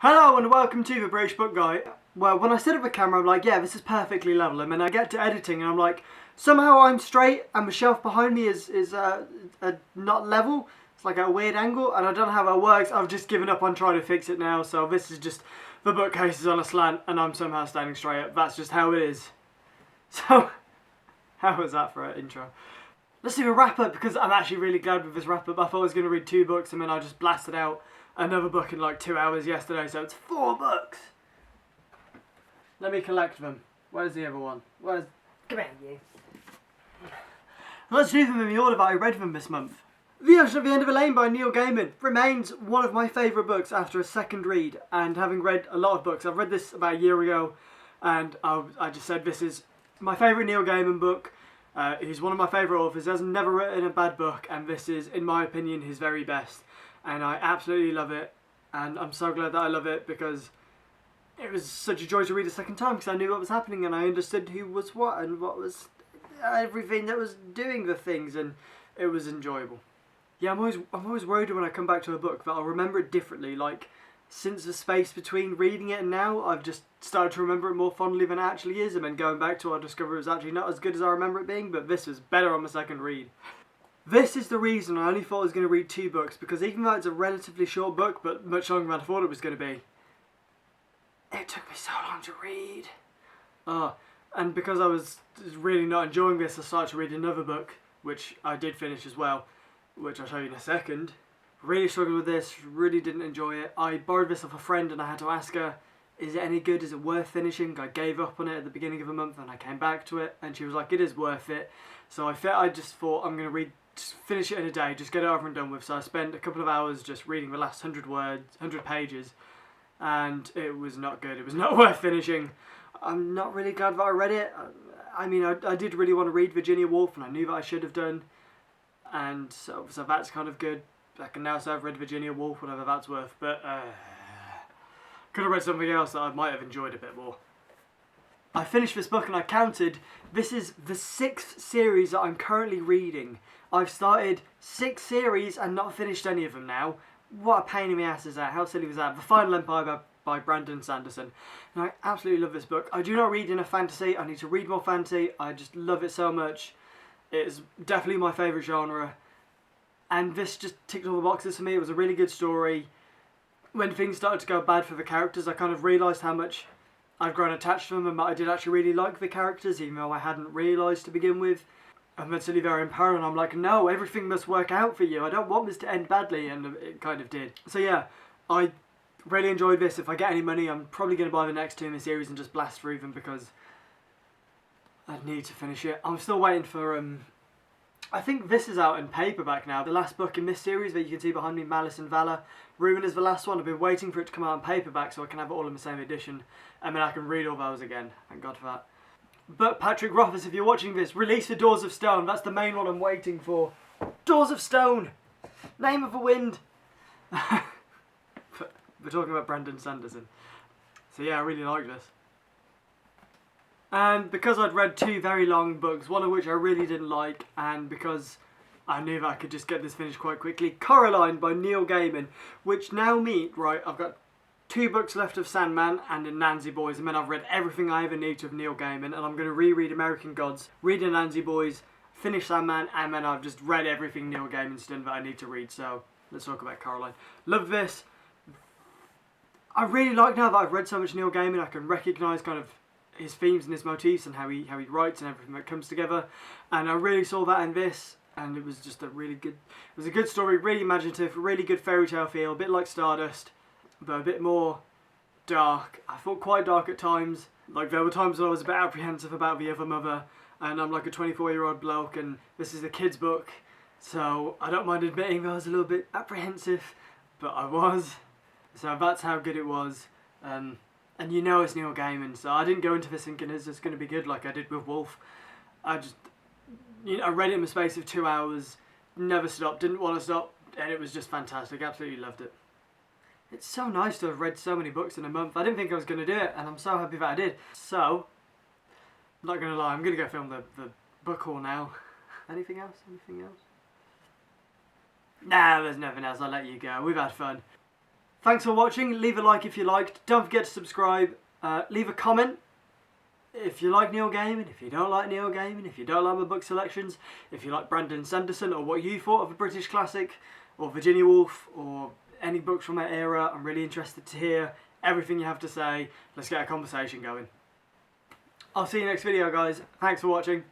Hello and welcome to the British Book Guy. Well, when I set up the camera, I'm like, yeah, this is perfectly level. And then I get to editing and I'm like, somehow I'm straight and the shelf behind me is not level. It's like at a weird angle and I don't know how that works. I've just given up on trying to fix it now. So this is just, the bookcase is on a slant and I'm somehow standing straight up. That's just how it is. So, how was that for an intro? Let's do a wrap up because I'm actually really glad with this wrap up. I thought I was going to read 2 books and then I just blasted out another book in like 2 hours yesterday, so it's 4 books. Let me collect them. Where's the other one? Come here, you. Let's do them in the order that I read them this month. The Ocean at the End of the Lane by Neil Gaiman remains one of my favourite books after a second read, and having read a lot of books. I've read this about a year ago, and I just said this is my favourite Neil Gaiman book. He's one of my favourite authors. He has never written a bad book, and this is, in my opinion, his very best. And I absolutely love it, and I'm so glad that I love it because it was such a joy to read a second time because I knew what was happening and I understood who was what and what was everything that was doing the things, and it was enjoyable. Yeah, I'm always worried when I come back to a book that I'll remember it differently. Like, since the space between reading it and now, I've just started to remember it more fondly than it actually is, and then going back to it, I discover it was actually not as good as I remember it being, but this was better on the second read. This is the reason I only thought I was going to read 2 books, because even though it's a relatively short book, but much longer than I thought it was going to be, it took me so long to read. And because I was really not enjoying this, I started to read another book, which I did finish as well, which I'll show you in a second. Really struggled with this, really didn't enjoy it. I borrowed this off a friend and I had to ask her, is it any good, is it worth finishing? I gave up on it at the beginning of the month and I came back to it and she was like, it is worth it. So I just thought I'm going to just finish it in a day, just get it over and done with. So I spent a couple of hours just reading the last 100 pages, and it was not good. It was not worth finishing. I'm not really glad that I read it. I mean, I did really want to read Virginia Woolf, and I knew that I should have done, and so that's kind of good. I can now say I've read Virginia Woolf, whatever that's worth, but could have read something else that I might have enjoyed a bit more. I finished this book and I counted, this is the 6th series that I'm currently reading. I've started 6 series and not finished any of them now. What a pain in the ass is that? How silly was that? The Final Empire by Brandon Sanderson. And I absolutely love this book. I do not read enough fantasy. I need to read more fantasy. I just love it so much. It's definitely my favourite genre. And this just ticked all the boxes for me. It was a really good story. When things started to go bad for the characters, I kind of realised how much I've grown attached to them and that I did actually really like the characters, even though I hadn't realised to begin with. And then suddenly they're in peril and I'm like, no, everything must work out for you. I don't want this to end badly, and it kind of did. So yeah, I really enjoyed this. If I get any money, I'm probably going to buy the next 2 in the series and just blast through them because I need to finish it. I'm still waiting for, I think this is out in paperback now. The last book in this series that you can see behind me, Malice and Valor. Ruin is the last one. I've been waiting for it to come out in paperback so I can have it all in the same edition. And then I can read all those again. Thank God for that. But Patrick Rothfuss, if you're watching this, release the Doors of Stone. That's the main one I'm waiting for. Doors of Stone! Name of the Wind! We're talking about Brandon Sanderson. So yeah, I really like this. And because I'd read 2 very long books, one of which I really didn't like, and because I knew that I could just get this finished quite quickly, Coraline by Neil Gaiman, which now I've got 2 books left of Sandman and Anansi Boys, and then I've read everything I ever need to of Neil Gaiman, and I'm going to reread American Gods, read Anansi Boys, finish Sandman, and then I've just read everything Neil Gaiman's done that I need to read. So let's talk about Coraline. Love this. I really like, now that I've read so much Neil Gaiman, I can recognise kind of his themes and his motifs and how he writes and everything that comes together, and I really saw that in this, and it was just a good story, really imaginative, really good fairy tale feel, a bit like Stardust, but a bit more dark. I thought quite dark at times. Like, there were times when I was a bit apprehensive about the other mother, and I'm like a 24-year-old bloke, and this is a kid's book, so I don't mind admitting that I was a little bit apprehensive, but I was. So that's how good it was. And you know it's Neil Gaiman, so I didn't go into this thinking it's just going to be good like I did with Wolf. I read it in the space of 2 hours, never stopped, didn't want to stop, and it was just fantastic. Absolutely loved it. It's so nice to have read so many books in a month. I didn't think I was going to do it, and I'm so happy that I did. So, I'm not going to lie, I'm going to go film the book haul now. Anything else? Anything else? Nah, there's nothing else. I'll let you go. We've had fun. Thanks for watching. Leave a like if you liked. Don't forget to subscribe. Leave a comment if you like Neil Gaiman, if you don't like Neil Gaiman, if you don't like my book selections, if you like Brandon Sanderson, or what you thought of a British classic, or Virginia Woolf, or any books from that era. I'm really interested to hear everything you have to say. Let's get a conversation going. I'll see you next video, guys. Thanks for watching.